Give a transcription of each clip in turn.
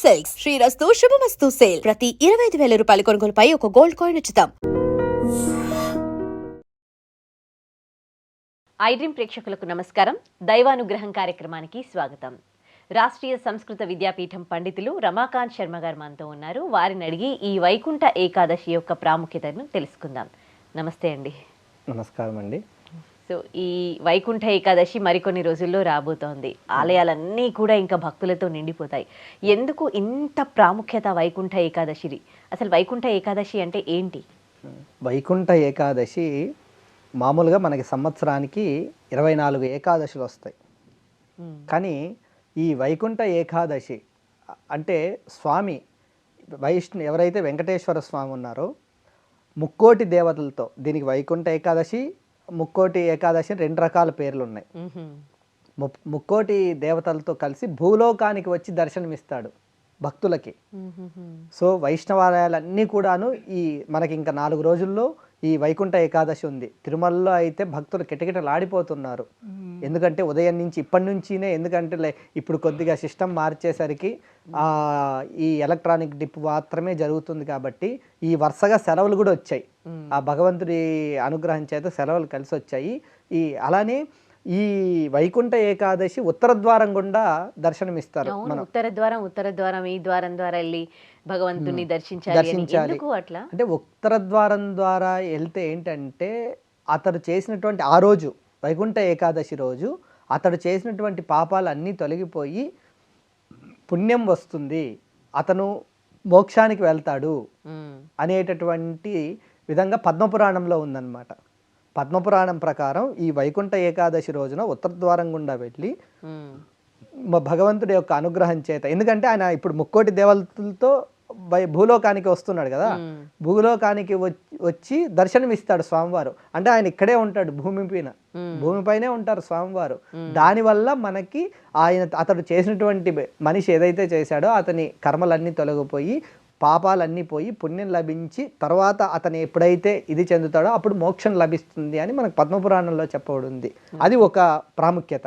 Silks శ్రీరస్తు శుభమస్తు sale ప్రతి 25,000 రూపాయల కొనుగోలుపై ఒక గోల్డ్ కాయిన్ ఉచితం. ఐడ్రీమ్ ప్రేక్షకులకు నమస్కారం. దైవానుగ్రహం కార్యక్రమానికి స్వాగతం. రాష్ట్రీయ సంస్కృత విద్యాపీఠం పండితులు రమాకాంత్ శర్మ గారు మనతో ఉన్నారు. వారిని అడిగి ఈ వైకుంఠ ఏకాదశి యొక్క ప్రాముఖ్యతను తెలుసుకుందాం. నమస్తే అండి. నమస్కారం అండి. సో ఈ వైకుంఠ ఏకాదశి మరికొన్ని రోజుల్లో రాబోతోంది. ఆలయాలన్నీ కూడా ఇంకా భక్తులతో నిండిపోతాయి. ఎందుకు ఇంత ప్రాముఖ్యత వైకుంఠ ఏకాదశిది? అసలు వైకుంఠ ఏకాదశి అంటే ఏంటి? వైకుంఠ ఏకాదశి మామూలుగా మనకి సంవత్సరానికి 24 ఏకాదశులు వస్తాయి. కానీ ఈ వైకుంఠ ఏకాదశి అంటే స్వామి ఎవరైతే వెంకటేశ్వర స్వామి ఉన్నారో ముక్కోటి దేవతలతో, దీనికి వైకుంఠ ఏకాదశి ముక్కోటి ఏకాదశి 2 రకాల పేర్లు ఉన్నాయి. ముక్కోటి దేవతలతో కలిసి భూలోకానికి వచ్చి దర్శనమిస్తాడు భక్తులకి. సో వైష్ణవాలయాలన్నీ కూడాను ఈ మనకి ఇంకా 4 రోజుల్లో ఈ వైకుంఠ ఏకాదశి ఉంది. తిరుమలలో అయితే భక్తులు కిటకిటలాడిపోతున్నారు. ఎందుకంటే ఉదయం నుంచి ఇప్పటి నుంచినే, ఎందుకంటే ఇప్పుడు కొద్దిగా సిస్టమ్ మార్చేసరికి ఈ ఎలక్ట్రానిక్ డిప్ మాత్రమే జరుగుతుంది కాబట్టి ఈ వరుసగా సెలవులు కూడా వచ్చాయి. ఆ భగవంతుడి అనుగ్రహం చేత సెలవులు కలిసి వచ్చాయి. అలానే ఈ వైకుంఠ ఏకాదశి ఉత్తర ద్వారం గుండా దర్శనమిస్తారు. ఉత్తర ద్వారం ఈ ద్వారం ద్వారా వెళ్ళి భగవంతుని దర్శించాలి. అట్లా అంటే ఉత్తర ద్వారం ద్వారా వెళ్తే ఏంటంటే అతడు చేసినటువంటి ఆ రోజు వైకుంఠ ఏకాదశి రోజు అతడు చేసినటువంటి పాపాలు అన్నీ తొలగిపోయి పుణ్యం వస్తుంది, అతను మోక్షానికి వెళ్తాడు అనేటటువంటి విధంగా పద్మపురాణంలో ఉందన్నమాట. పద్మపురాణం ప్రకారం ఈ వైకుంఠ ఏకాదశి రోజున ఉత్తర ద్వారం గుండా వెళ్ళి భగవంతుడి యొక్క అనుగ్రహం చేత, ఎందుకంటే ఆయన ఇప్పుడు ముక్కోటి దేవతలతో భూలోకానికి వస్తున్నాడు కదా, భూలోకానికి వచ్చి దర్శనమిస్తాడు స్వామివారు. అంటే ఆయన ఇక్కడే ఉంటాడు, భూమిపైనే ఉంటారు స్వామివారు. దానివల్ల మనకి అతడు చేసినటువంటి మనిషి ఏదైతే చేశాడో అతని కర్మలన్నీ తొలగిపోయి పాపాలన్నీ పోయి పుణ్యం లభించి తర్వాత అతను ఎప్పుడైతే ఇది చెందుతాడో అప్పుడు మోక్షం లభిస్తుంది అని మనకు పద్మపురాణంలో చెప్పబడింది. అది ఒక ప్రాముఖ్యత.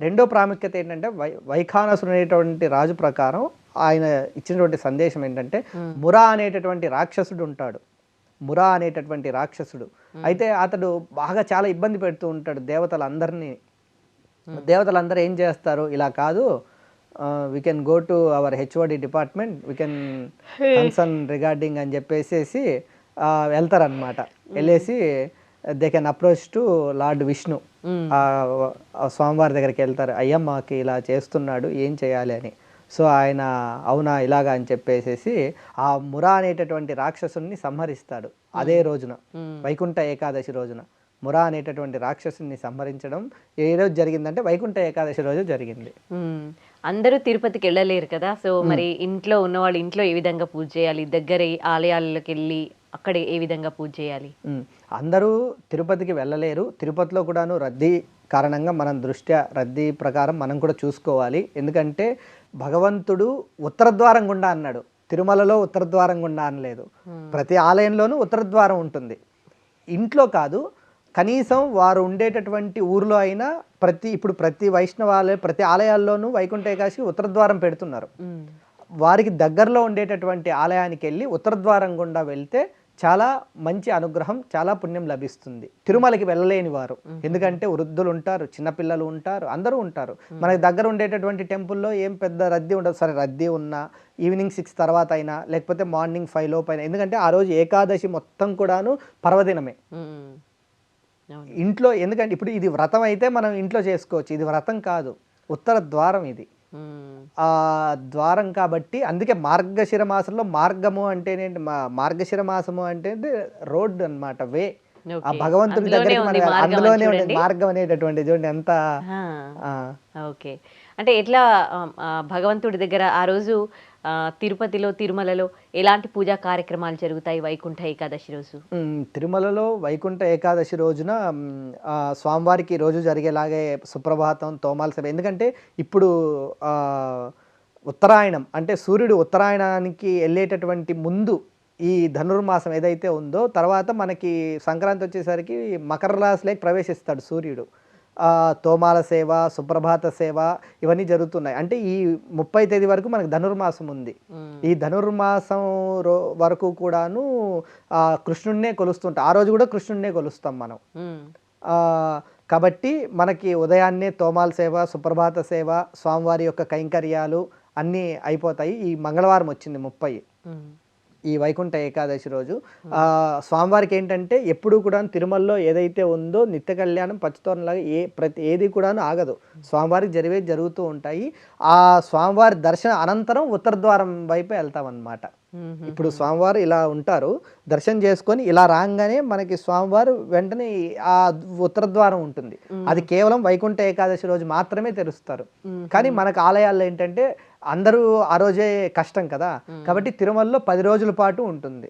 రెండో ప్రాముఖ్యత ఏంటంటే వైఖానసుడు అనేటువంటి రాజు ప్రకారం ఆయన ఇచ్చినటువంటి సందేశం ఏంటంటే మురా అనేటటువంటి రాక్షసుడు ఉంటాడు. మురా అనేటటువంటి రాక్షసుడు అయితే అతడు బాగా చాలా ఇబ్బంది పెడుతూ ఉంటాడు దేవతలందరినీ. దేవతలందరూ ఏం చేస్తారు, ఇలా కాదు, we can go to our HOD department, we can concern regarding అని చెప్పేసి వెళ్తారనమాట. వెళ్ళేసి they can approach to lord Vishnu. స్వామివారి దగ్గరికి వెళ్తారు, అయ్యా మాకు ఇలా చేస్తున్నాడు, ఏం చేయాలి అని. సో ఆయన అవునా ఇలాగా అని చెప్పేసి ఆ మురా అనేటటువంటి రాక్షసుని సంహరిస్తాడు. అదే రోజున వైకుంఠ ఏకాదశి రోజున మురా అనేటటువంటి రాక్షసుని సంహరించడం ఏ రోజు జరిగిందంటే వైకుంఠ ఏకాదశి రోజు జరిగింది. అందరూ తిరుపతికి వెళ్ళలేరు కదా, సో మరి ఇంట్లో ఉన్నవాళ్ళు ఇంట్లో ఏ విధంగా పూజ చేయాలి? దగ్గర ఆలయాలకు వెళ్ళి అక్కడ ఏ విధంగా పూజ చేయాలి? అందరూ తిరుపతికి వెళ్ళలేరు. తిరుపతిలో కూడాను రద్దీ కారణంగా మనం దృష్ట్యా రద్దీ ప్రకారం మనం కూడా చూసుకోవాలి. ఎందుకంటే భగవంతుడు ఉత్తర ద్వారం గుండా అన్నాడు, తిరుమలలో ఉత్తర ద్వారం గుండా అనలేదు. ప్రతి ఆలయంలోనూ ఉత్తర ద్వారం ఉంటుంది. ఇంట్లో కాదు, కనీసం వారు ఉండేటటువంటి ఊర్లో అయినా ప్రతి వైష్ణవాలయ ప్రతి ఆలయాల్లోనూ వైకుంఠ ఏకాదశి ఉత్తర ద్వారం పెడుతున్నారు. వారికి దగ్గరలో ఉండేటటువంటి ఆలయానికి వెళ్ళి ఉత్తర ద్వారం గుండా వెళ్తే చాలా మంచి అనుగ్రహం, చాలా పుణ్యం లభిస్తుంది. తిరుమలకి వెళ్ళలేని వారు, ఎందుకంటే వృద్ధులు ఉంటారు, చిన్నపిల్లలు ఉంటారు, అందరూ ఉంటారు. మనకి దగ్గర ఉండేటటువంటి టెంపుల్లో ఏం పెద్ద రద్దీ ఉండదు. సరే రద్దీ ఉన్నా ఈవినింగ్ 6 తర్వాత అయినా లేకపోతే మార్నింగ్ 5 లోపు అయినా, ఎందుకంటే ఆ రోజు ఏకాదశి మొత్తం కూడాను పర్వదినమే. ఇంట్లో, ఎందుకంటే ఇప్పుడు ఇది వ్రతం అయితే మనం ఇంట్లో చేసుకోవచ్చు, ఇది వ్రతం కాదు, ఉత్తర ద్వారం ఇది. ఆ ద్వారం కాబట్టి అందుకే మార్గశిర మాసంలో మార్గము అంటే మార్గశిర మాసము అంటే రోడ్ అన్నమాట, వే. ఆ భగవంతుడి దగ్గరికి మనం అందులోనే ఉండేది మార్గం అనేటటువంటి చూడండి ఎంత. ఓకే, అంటే ఎట్లా భగవంతుడి దగ్గర ఆ రోజు తిరుపతిలో తిరుమలలో ఎలాంటి పూజా కార్యక్రమాలు జరుగుతాయి వైకుంఠ ఏకాదశి రోజు? తిరుమలలో వైకుంఠ ఏకాదశి రోజున స్వామివారికి రోజు జరిగేలాగే సుప్రభాతం, తోమాల సభ. ఎందుకంటే ఇప్పుడు ఉత్తరాయణం అంటే సూర్యుడు ఉత్తరాయణానికి వెళ్ళేటటువంటి ముందు ఈ ధనుర్మాసం ఏదైతే ఉందో తర్వాత మనకి సంక్రాంతి వచ్చేసరికి మకర రాశిలోకి ప్రవేశిస్తాడు సూర్యుడు. తోమాల సేవ, సుప్రభాత సేవ ఇవన్నీ జరుగుతున్నాయి. అంటే ఈ 30 తేదీ వరకు మనకు ధనుర్మాసం ఉంది. ఈ ధనుర్మాసం వరకు కూడాను కృష్ణుడినే కొలుస్తుంటాం. ఆ రోజు కూడా కృష్ణుడినే కొలుస్తాం మనం. కాబట్టి మనకి ఉదయాన్నే తోమాల సేవ, సుప్రభాత సేవ, స్వామివారి యొక్క కైంకర్యాలు అన్నీ అయిపోతాయి. ఈ మంగళవారం వచ్చింది 30 ఈ వైకుంఠ ఏకాదశి రోజు. స్వామివారికి ఏంటంటే ఎప్పుడు కూడా తిరుమలలో ఏదైతే ఉందో నిత్య కళ్యాణం పచ్చతోరణలాగా ఏది కూడాను ఆగదు. స్వామివారికి జరుగుతూ ఉంటాయి. ఆ స్వామివారి దర్శనం అనంతరం ఉత్తర ద్వారం వైపు వెళ్తామన్నమాట. ఇప్పుడు స్వామివారు ఇలా ఉంటారు, దర్శనం చేసుకొని ఇలా రాగానే మనకి స్వామివారు వెంటనే ఆ ఉత్తర ద్వారం ఉంటుంది. అది కేవలం వైకుంఠ ఏకాదశి రోజు మాత్రమే తెరుస్తారు. కానీ మనకు ఆలయాల్లో ఏంటంటే అందరూ ఆ రోజే కష్టం కదా, కాబట్టి తిరుమలలో 10 రోజుల పాటు ఉంటుంది.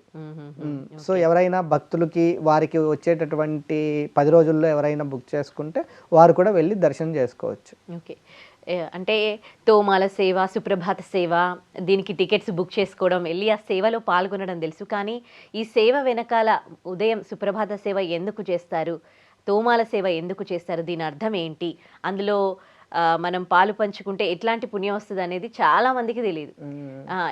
సో ఎవరైనా భక్తులకి వారికి వచ్చేటటువంటి 10 రోజుల్లో ఎవరైనా బుక్ చేసుకుంటే వారు కూడా వెళ్ళి దర్శనం చేసుకోవచ్చు. ఓకే, అంటే తోమాల సేవ, సుప్రభాత సేవ, దీనికి టికెట్స్ బుక్ చేసుకోవడం, వెళ్ళి ఆ సేవలో పాల్గొనడం తెలుసు. కానీ ఈ సేవ వెనకాల ఉదయం సుప్రభాత సేవ ఎందుకు చేస్తారు, తోమాల సేవ ఎందుకు చేస్తారు, దీని అర్థం ఏంటి, అందులో మనం పాలు పంచుకుంటే ఎట్లాంటి పుణ్యం వస్తుంది అనేది చాలా మందికి తెలియదు.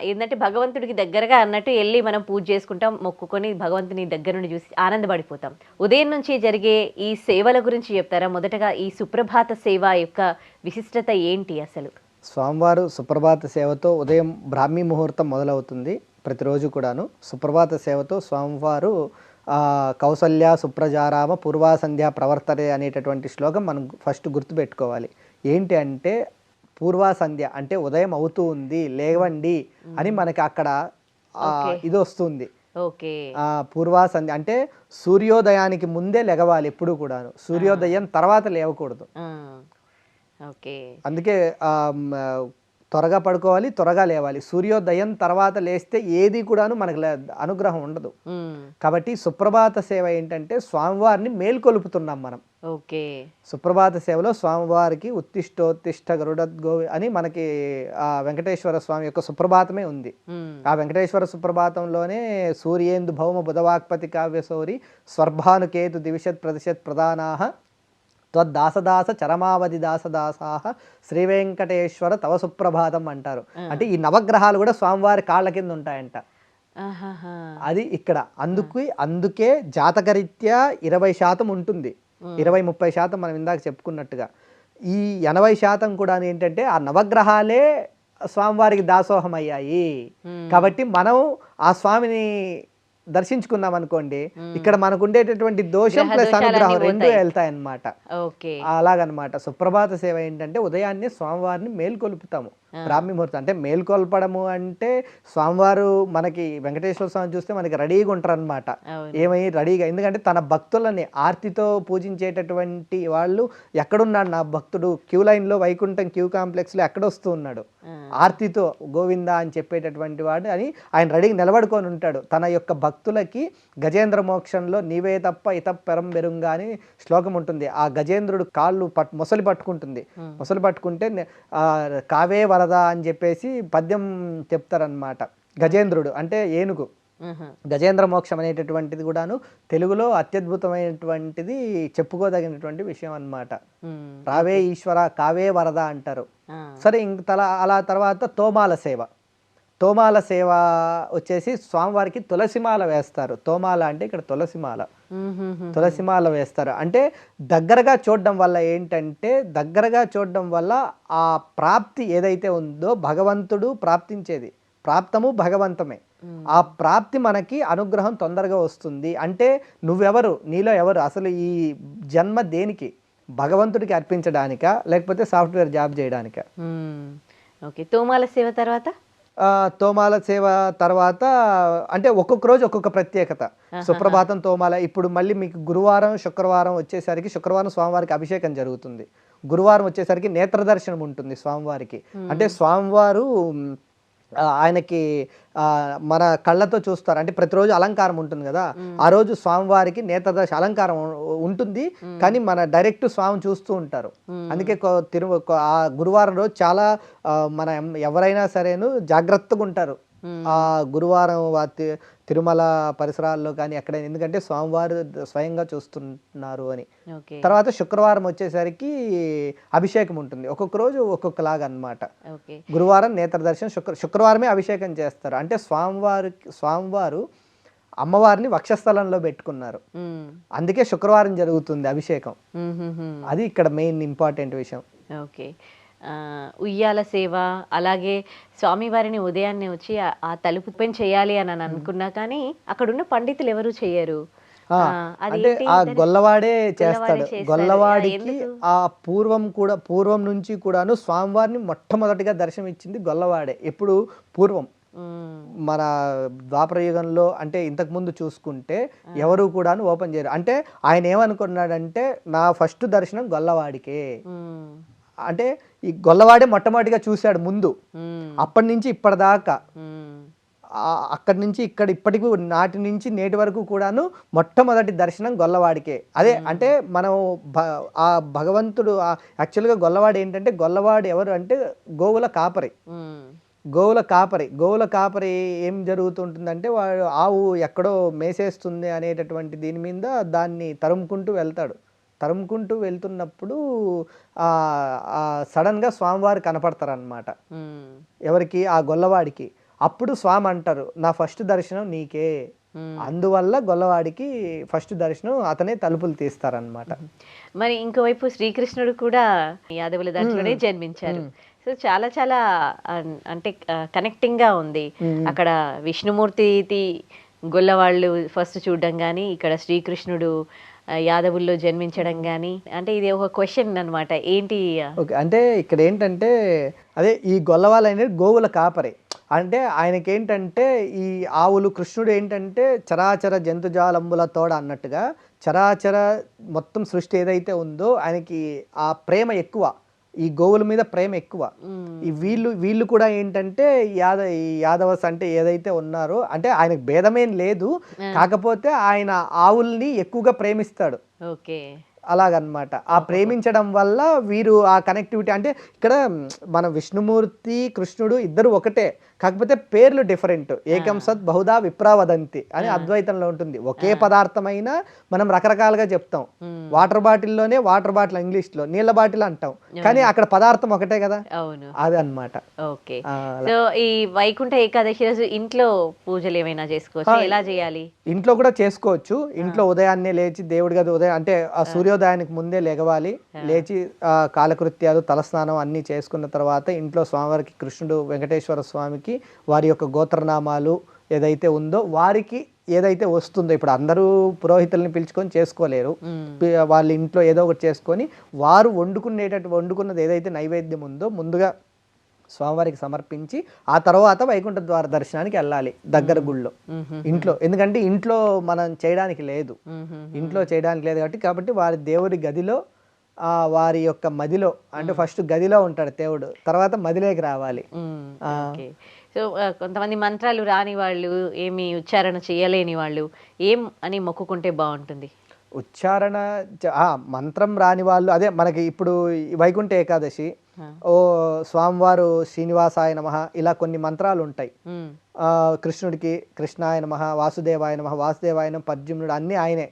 ఏంటంటే భగవంతుడికి దగ్గరగా అన్నట్టు వెళ్ళి మనం పూజ చేసుకుంటాం, మొక్కుకొని భగవంతుని దగ్గర నుండి చూసి ఆనందపడిపోతాం. ఉదయం నుంచి జరిగే ఈ సేవల గురించి చెప్తారా? మొదటగా ఈ సుప్రభాత సేవ యొక్క విశిష్టత ఏంటి అసలు? స్వామివారు సుప్రభాత సేవతో ఉదయం బ్రాహ్మీ ముహూర్తం మొదలవుతుంది ప్రతిరోజు కూడాను. సుప్రభాత సేవతో స్వామివారు కౌసల్య సుప్రజారామ పూర్వా సంధ్యా ప్రవర్తనే అనేటటువంటి శ్లోకం మనం ఫస్ట్ గుర్తుపెట్టుకోవాలి. ఏంటి అంటే పూర్వా సంధ్య అంటే ఉదయం అవుతూ ఉంది, లేవండి అని మనకి అక్కడ ఇది వస్తుంది. పూర్వా సంధ్య అంటే సూర్యోదయానికి ముందే లెగవాలి ఎప్పుడు కూడాను, సూర్యోదయం తర్వాత లేవకూడదు. అందుకే త్వరగా పడుకోవాలి, త్వరగా లేవాలి. సూర్యోదయం తర్వాత లేస్తే ఏది కూడాను మనకు అనుగ్రహం ఉండదు. కాబట్టి సుప్రభాత సేవ ఏంటంటే స్వామివారిని మేల్కొలుపుతున్నాం మనం. సుప్రభాత సేవలో స్వామివారికి ఉత్తిష్టోత్తిష్ట గరుడద్గో అని మనకి ఆ వెంకటేశ్వర స్వామి యొక్క సుప్రభాతమే ఉంది. ఆ వెంకటేశ్వర సుప్రభాతంలోనే సూర్యేందు భౌమ బుధవాక్పతి కావ్యసౌరి స్వర్భానుకేతు దివిషత్ ప్రతిశత్ ప్రధానాః త్వద్దాసదాస చరమావధి దాసదాసాహ శ్రీ వెంకటేశ్వర తవ సుప్రభాతం అంటారు. అంటే ఈ నవగ్రహాలు కూడా స్వామివారి కాళ్ళ కింద ఉంటాయంట. అది ఇక్కడ అందుకే జాతకరీత్యా 20% ఉంటుంది, 20-30% మనం ఇందాక చెప్పుకున్నట్టుగా. ఈ 80% కూడా ఏంటంటే ఆ నవగ్రహాలే స్వామివారికి దాసోహం అయ్యాయి. కాబట్టి మనం ఆ స్వామిని దర్శించుకున్నాం అనుకోండి, ఇక్కడ మనకు ఉండేటటువంటి దోషం ప్లస్ అనుగ్రహం రెండు వెళ్తాయన్నమాట. అలాగనమాట. సుప్రభాత సేవ ఏంటంటే ఉదయాన్నే స్వామివారిని మేల్కొలుపుతాము బ్రాహ్మీ ముహూర్తం. అంటే మేల్కొల్పడము అంటే స్వామివారు మనకి వెంకటేశ్వర స్వామి చూస్తే మనకి రెడీగా ఉంటారు అనమాట. ఏమై రెడీగా, ఎందుకంటే తన భక్తులని ఆర్తితో పూజించేటటువంటి వాళ్ళు, ఎక్కడున్నాడు నా భక్తుడు క్యూ లైన్లో వైకుంఠం క్యూ కాంప్లెక్స్లో ఎక్కడొస్తూ ఉన్నాడు ఆర్తితో గోవింద అని చెప్పేటటువంటి వాడు అని ఆయన రెడీగా నిలబడుకొని ఉంటాడు. తన యొక్క భక్తులకి గజేంద్ర మోక్షంలో నీవే తప్ప ఇతప్పెరం బెరుంగా అని శ్లోకం ఉంటుంది. ఆ గజేంద్రుడు కాళ్ళు మొసలి పట్టుకుంటుంది. మొసలి పట్టుకుంటే కావే వరద అని చెప్పేసి పద్యం చెప్తారనమాట. గజేంద్రుడు అంటే ఏనుగు. గజేంద్ర మోక్షం అనేటటువంటిది కూడాను తెలుగులో అత్యద్భుతమైనటువంటిది, చెప్పుకోదగినటువంటి విషయం అన్నమాట. రావే ఈశ్వర కావే వరద అంటారు. సరే, ఇంక అలా తర్వాత తోమాల సేవ. తోమాల సేవ వచ్చేసి స్వామివారికి తులసిమాల వేస్తారు. తోమాల అంటే ఇక్కడ తులసిమాల వేస్తారు. అంటే దగ్గరగా చూడడం వల్ల ఏంటంటే, దగ్గరగా చూడడం వల్ల ఆ ప్రాప్తి ఏదైతే ఉందో భగవంతుడు ప్రాప్తించేది, ప్రాప్తము భగవంతమే. ఆ ప్రాప్తి మనకి అనుగ్రహం తొందరగా వస్తుంది. అంటే నువ్వెవరు, నీలో ఎవరు, అసలు ఈ జన్మ దేనికి, భగవంతుడికి అర్పించడానికా లేకపోతే సాఫ్ట్వేర్ జాబ్ చేయడానికా? తోమాల సేవ తర్వాత తోమాల సేవ తర్వాత అంటే ఒక్కొక్క రోజు ఒక్కొక్క ప్రత్యేకత. సుప్రభాతం తోమాల. ఇప్పుడు మళ్ళీ మీకు గురువారం శుక్రవారం వచ్చేసరికి, శుక్రవారం స్వామివారికి అభిషేకం జరుగుతుంది, గురువారం వచ్చేసరికి నేత్ర దర్శనం ఉంటుంది స్వామివారికి. అంటే స్వామివారు ఆయనకి మన కళ్ళతో చూస్తారు. అంటే ప్రతిరోజు అలంకారం ఉంటుంది కదా, ఆ రోజు స్వామివారికి నేత్రదర్శ అలంకారం ఉంటుంది, కానీ మన డైరెక్ట్ స్వామి చూస్తూ ఉంటారు. అందుకే ఆ గురువారం రోజు చాలా మన ఎవరైనా సరేను జాగ్రత్తగా ఉంటారు ఆ గురువారం తిరుమల పరిసరాల్లో కానీ ఎక్కడైనా, ఎందుకంటే స్వామివారు స్వయంగా చూస్తున్నారు అని. ఓకే. తర్వాత శుక్రవారం వచ్చేసరికి అభిషేకం ఉంటుంది, ఒక్కొక్క రోజు ఒక్కొక్కలాగా అన్నమాట. ఓకే. గురువారం నేత్ర దర్శనం, శుక్రవారమే అభిషేకం చేస్తారు. అంటే స్వామివారు అమ్మవారిని వక్షస్థలంలో పెట్టుకున్నారు, అందుకే శుక్రవారం జరుగుతుంది అభిషేకం. అది ఇక్కడ మెయిన్ ఇంపార్టెంట్ విషయం. ఓకే. ఉయ్యాల సేవ, అలాగే స్వామివారిని ఉదయాన్నే వచ్చి ఆ తలుపు ఓపెన్ చేయాలి అని అనుకున్నా కానీ అక్కడున్న పండితులు ఎవరు చెయ్యరు. అంటే ఆ గొల్లవాడే చేస్తాడు. గొల్లవాడికి ఆ పూర్వం నుంచి కూడాను స్వామివారిని మొట్టమొదటిగా దర్శనం ఇచ్చింది గొల్లవాడే. ఎప్పుడు పూర్వం మన ద్వాపర యుగంలో, అంటే ఇంతకు ముందు చూసుకుంటే ఎవరు కూడాను ఓపెన్ చేయరు. అంటే ఆయన ఏమనుకున్నాడంటే నా ఫస్ట్ దర్శనం గొల్లవాడికే, అంటే ఈ గొల్లవాడే మొట్టమొదటిగా చూశాడు ముందు. అప్పటి నుంచి ఇప్పటిదాకా, అక్కడి నుంచి ఇప్పటికి నాటి నుంచి నేటి వరకు కూడాను మొట్టమొదటి దర్శనం గొల్లవాడికే. అదే అంటే మనం ఆ భగవంతుడు యాక్చువల్గా గొల్లవాడు ఏంటంటే, గొల్లవాడు ఎవరు అంటే గోవుల కాపరి. గోవుల కాపరి ఏం జరుగుతుంటుందంటే, వాడు ఆవు ఎక్కడో మేసేస్తుంది అనేటటువంటి దీని మీద దాన్ని తరుముకుంటూ వెళ్తున్నప్పుడు సడన్గా స్వామివారు కనపడతారనమాట. ఎవరికి? ఆ గొల్లవాడికి. అప్పుడు స్వామి అంటారు, నా ఫస్ట్ దర్శనం నీకే, అందువల్ల గొల్లవాడికి ఫస్ట్ దర్శనం అతనే తలుపులు తీస్తారనమాట. మరి ఇంకోవైపు శ్రీకృష్ణుడు కూడా యాదవుల దాంట్లోనే జన్మించారు. సో చాలా చాలా అంటే కనెక్టింగ్ గా ఉంది. అక్కడ విష్ణుమూర్తి గొల్లవాళ్ళు ఫస్ట్ చూడడం కానీ, ఇక్కడ శ్రీకృష్ణుడు యాదవుల్లో జన్మించడం కానీ, అంటే ఇది ఒక క్వశ్చన్ అనమాట. ఏంటి? ఓకే, అంటే ఇక్కడ ఏంటంటే అదే ఈ గొల్లవాళ్ళు అనేది గోవుల కాపరి. అంటే ఆయనకి ఏంటంటే ఈ ఆవులు, కృష్ణుడు ఏంటంటే చరాచర జంతుజాలంబుల తోడ అన్నట్టుగా చరాచర మొత్తం సృష్టి ఏదైతే ఉందో ఆయనకి ఆ ప్రేమ ఎక్కువ, ఈ గోవుల మీద ప్రేమ ఎక్కువ. ఈ వీళ్ళు కూడా ఏంటంటే యాదవస్ అంటే ఏదైతే ఉన్నారో, అంటే ఆయనకు భేదమేం లేదు, కాకపోతే ఆయన ఆవుల్ని ఎక్కువగా ప్రేమిస్తాడు. ఓకే, అలాగనమాట. ఆ ప్రేమించడం వల్ల వీరు ఆ కనెక్టివిటీ, అంటే ఇక్కడ మన విష్ణుమూర్తి కృష్ణుడు ఇద్దరు ఒకటే, కాకపోతే పేర్లు డిఫరెంట్. ఏకం సత్ బహుదా విప్రావదంతి అని అద్వైతంలో ఉంటుంది. ఒకే పదార్థమైనా మనం రకరకాలుగా చెప్తాం. వాటర్ బాటిల్లోనే వాటర్ బాటిల్ ఇంగ్లీష్లో నీళ్ళ బాటిల్ అంటాం, కానీ అక్కడ పదార్థం ఒకటే కదా. అవును, అది అన్నమాట. ఓకే. సో ఈ వైకుంఠ ఏకాదశి రోజు ఇంట్లో పూజలు ఏమైనా చేసుకోవచ్చు? ఎలా చేయాలి? ఇంట్లో కూడా చేసుకోవచ్చు. ఇంట్లో ఉదయాన్నే లేచి దేవుడి గది ఉదయం అంటే ఆ సూర్యోదయానికి ముందే లెగవాలి. లేచి కాలకృత్యాలు, తలస్నానం అన్నీ చేసుకున్న తర్వాత ఇంట్లో స్వామివారికి, కృష్ణుడు వెంకటేశ్వర స్వామికి వారి యొక్క గోత్రనామాలు ఏదైతే ఉందో, వారికి ఏదైతే వస్తుందో, ఇప్పుడు అందరూ పురోహితుల్ని పిలుచుకొని చేసుకోలేరు, వాళ్ళ ఇంట్లో ఏదో ఒకటి చేసుకొని వారు వండుకున్నది ఏదైతే నైవేద్యం ఉందో ముందుగా స్వామివారికి సమర్పించి ఆ తర్వాత వైకుంఠ ద్వార దర్శనానికి వెళ్ళాలి దగ్గర గుళ్ళో. ఇంట్లో ఎందుకంటే ఇంట్లో మనం చేయడానికి లేదు, కాబట్టి వారి దేవుడి గదిలో వారి యొక్క మదిలో, అంటే ఫస్ట్ గదిలో ఉంటాడు దేవుడు, తర్వాత మదిలోకి రావాలి. సో కొంతమంది మంత్రాలు రాని వాళ్ళు, ఏమి ఉచ్చారణ చేయలేని వాళ్ళు ఏం అని మొక్కుకుంటే బాగుంటుంది? ఉచ్చారణ మంత్రం రాని వాళ్ళు, అదే మనకి ఇప్పుడు వైకుంఠ ఏకాదశి, ఓ స్వామివారు శ్రీనివాసాయ నమః, ఇలా కొన్ని మంత్రాలు ఉంటాయి. కృష్ణుడికి కృష్ణాయ నమః, వాసుదేవాయ నమః, వాసుదేవాయ నమః, పద్యుమ్నుడు అన్ని ఆయనే,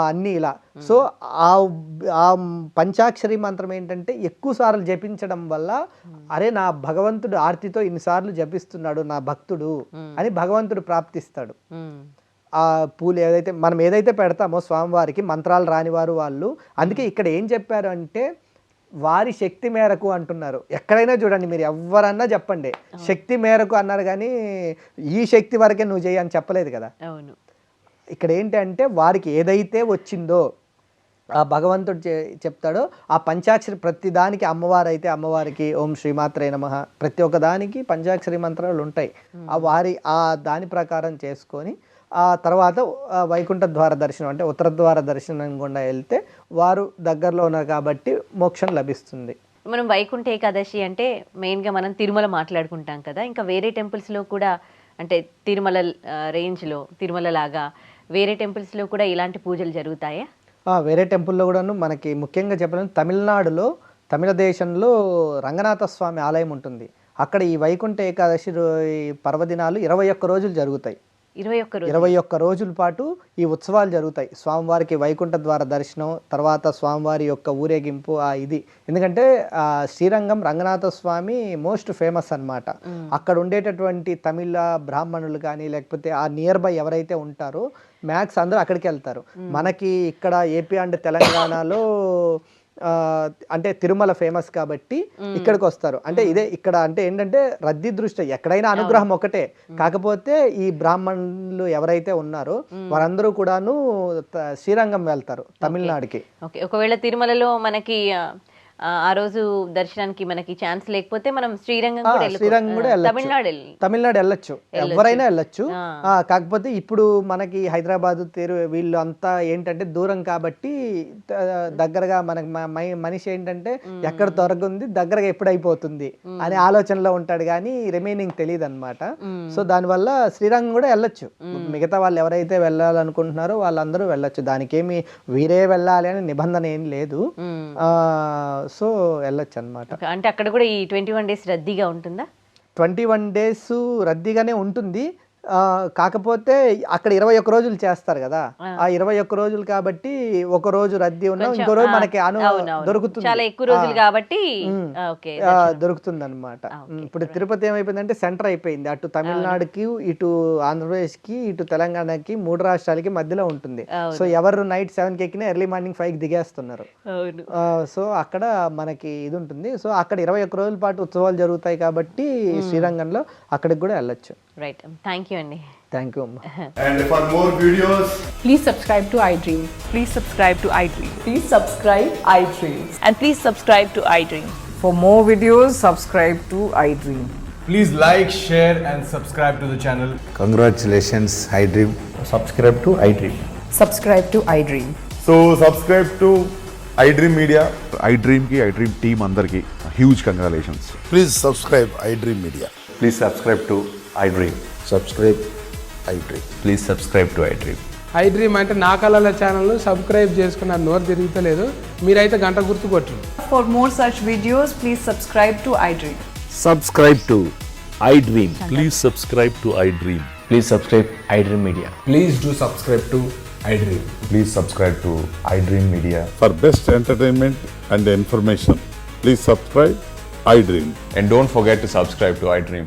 అన్ని ఇలా. సో ఆ పంచాక్షరి మంత్రం ఏంటంటే ఎక్కువ సార్లు జపించడం వల్ల, అరే నా భగవంతుడు ఆర్తితో ఇన్నిసార్లు జపిస్తున్నాడు నా భక్తుడు అని భగవంతుడు ప్రాప్తిస్తాడు. ఆ పూలు మనం ఏదైతే పెడతామో స్వామివారికి, మంత్రాలు రానివారు వాళ్ళు, అందుకే ఇక్కడ ఏం చెప్పారు అంటే వారి శక్తి మేరకు అంటున్నారు. ఎక్కడైనా చూడండి, మీరు ఎవరన్నా చెప్పండి, శక్తి మేరకు అన్నారు, కానీ ఈ శక్తి వరకే నువ్వు చేయి అని చెప్పలేదు కదా. అవును, ఇక్కడ ఏంటి అంటే వారికి ఏదైతే వచ్చిందో ఆ భగవంతుడు చెప్తాడో ఆ పంచాక్షరి, ప్రతి దానికి అమ్మవారు అయితే అమ్మవారికి ఓం శ్రీమాత్రే నమః, ప్రతి ఒక్క దానికి పంచాక్షరి మంత్రాలు ఉంటాయి. ఆ దాని ప్రకారం చేసుకొని ఆ తర్వాత వైకుంఠ ద్వార దర్శనం, అంటే ఉత్తర ద్వార దర్శనం గుండా వెళ్తే వారు దగ్గరలో ఉన్నారు కాబట్టి మోక్షం లభిస్తుంది. మనం వైకుంఠ ఏకాదశి అంటే మెయిన్గా మనం తిరుమల మాట్లాడుకుంటాం కదా, ఇంకా వేరే టెంపుల్స్లో కూడా, అంటే తిరుమల రేంజ్లో, తిరుమల లాగా వేరే టెంపుల్స్లో కూడా ఇలాంటి పూజలు జరుగుతాయా? వేరే టెంపుల్లో కూడాను. మనకి ముఖ్యంగా చెప్పాలంటే తమిళనాడులో, తమిళ దేశంలో రంగనాథ స్వామి ఆలయం ఉంటుంది. అక్కడ ఈ వైకుంఠ ఏకాదశి ఈ పర్వదినాలు 21 రోజులు జరుగుతాయి. 21 రోజులు 21 రోజుల పాటు ఈ ఉత్సవాలు జరుగుతాయి. స్వామివారికి వైకుంఠ ద్వార దర్శనం, తర్వాత స్వామివారి యొక్క ఊరేగింపు ఇది. ఎందుకంటే శ్రీరంగం రంగనాథ స్వామి మోస్ట్ ఫేమస్ అన్నమాట. అక్కడ ఉండేటటువంటి తమిళ బ్రాహ్మణులు కానీ లేకపోతే ఆ నియర్ బై ఎవరైతే ఉంటారో మ్యాక్స్ అందరూ అక్కడికి వెళ్తారు. మనకి ఇక్కడ ఏపీ అండ్ తెలంగాణలో అంటే తిరుమల ఫేమస్ కాబట్టి ఇక్కడికి వస్తారు. అంటే ఇదే ఇక్కడ అంటే ఏంటంటే రద్దీ దృష్టి ఎక్కడైనా అనుగ్రహం ఒకటే, కాకపోతే ఈ బ్రాహ్మణులు ఎవరైతే ఉన్నారో వారందరూ కూడాను శ్రీరంగం వెళ్తారు తమిళనాడుకి. ఓకే, ఒకవేళ తిరుమలలో మనకి ఆ రోజు దర్శనానికి మనకి ఛాన్స్ లేకపోతే మనం శ్రీరంగం కూడా తమిళనాడు వెళ్ళొచ్చు, ఎవరైనా వెళ్ళొచ్చు. కాకపోతే ఇప్పుడు మనకి హైదరాబాద్ వీళ్ళు అంతా ఏంటంటే దూరం కాబట్టి దగ్గరగా మనకి మనిషి ఏంటంటే ఎక్కడ దొరకుంది దగ్గరగా ఎప్పుడు అయిపోతుంది అనే ఆలోచనలో ఉంటాడు కానీ రిమైనింగ్ తెలియదు అనమాట. సో దానివల్ల శ్రీరంగం కూడా వెళ్ళొచ్చు. మిగతా వాళ్ళు ఎవరైతే వెళ్ళాలనుకుంటున్నారో వాళ్ళందరూ వెళ్ళొచ్చు. దానికి ఏమి వీరే వెళ్ళాలి అని నిబంధన ఏం లేదు. సో వెళ్ళొచ్చు అనమాట. అంటే అక్కడ కూడా ఈ 21 days రద్దీగా ఉంటుందా? 21 days రద్దీగానే ఉంటుంది. కాకపోతే అక్కడ 21 రోజులు చేస్తారు కదా, ఆ 21 రోజులు కాబట్టి ఒక రోజు రద్దీ ఉన్నా ఇంకో రోజు మనకి దొరుకుతుంది. చాలా ఎక్కువ రోజులు కాబట్టి దొరుకుతుంది అనమాట. ఇప్పుడు తిరుపతి ఏమైపోయిందంటే సెంటర్ అయిపోయింది. అటు తమిళనాడుకి, ఇటు ఆంధ్రప్రదేశ్కి, ఇటు తెలంగాణకి, 3 రాష్ట్రాలకి మధ్యలో ఉంటుంది. సో ఎవరు నైట్ 7కి ఎక్కినా ఎర్లీ మార్నింగ్ 5కి దిగేస్తున్నారు. సో అక్కడ మనకి ఇది ఉంటుంది. సో అక్కడ 21 రోజుల పాటు ఉత్సవాలు జరుగుతాయి కాబట్టి శ్రీరంగంలో అక్కడికి కూడా వెళ్ళొచ్చు. రైట్, థ్యాంక్ యూ అండి. Thank you, Amma. And for more videos, please subscribe to iDream. Please subscribe to iDream. Please subscribe iDream. And please subscribe to iDream. For more videos, subscribe to iDream. please like, share and subscribe to the channel. Congratulations, iDream. Subscribe to iDream. Subscribe to iDream. So subscribe to iDream Media. iDream ki iDream team andarki huge congratulations. Please subscribe iDream Media. Please subscribe to iDream. Subscribe iDream. Please subscribe to iDream. iDream అంటే నా కళల channel subscribe చేసుకున్న నోరు తిరుగుతలేదు, మీరైతే గంట గుర్తు కొట్టండి. For more such videos, please subscribe to iDream. Subscribe to iDream. Please subscribe to iDream. Please subscribe iDream Media. Please do subscribe to iDream. Please subscribe to iDream Media. For best entertainment and information, please subscribe iDream. And don't forget to subscribe to iDream.